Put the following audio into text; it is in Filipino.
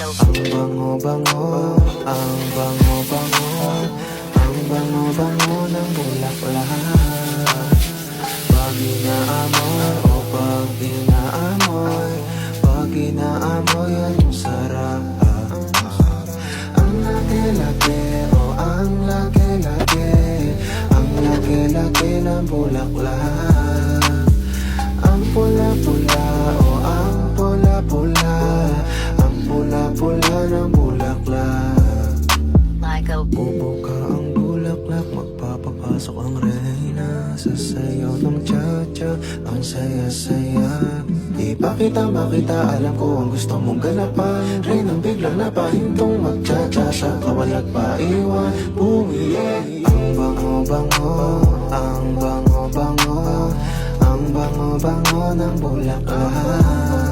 bango-bango, ang bango-bango, ang bango-bango ng bulaklak. Pag inaamoy o pag inaamoy, pag inaamoy ay masarap. Ang laki-laki o ang laki-laki, ang laki-laki ng bulaklak. Ang pula-pula o ang pula-pula, ang pula-pula ng bulaklak. Bubuka ang bulaklak, magpapapasok ang reyna. Sasayaw ng cha-cha, ang saya-saya. Di pa kita makita, alam ko ang gusto mong ganapan. Reynang biglang napahintong mag-cha-cha, siya kawalag pa iwan, bumili. Ang bango-bango, ang bango-bango, ang bango-bango ng bulaklak.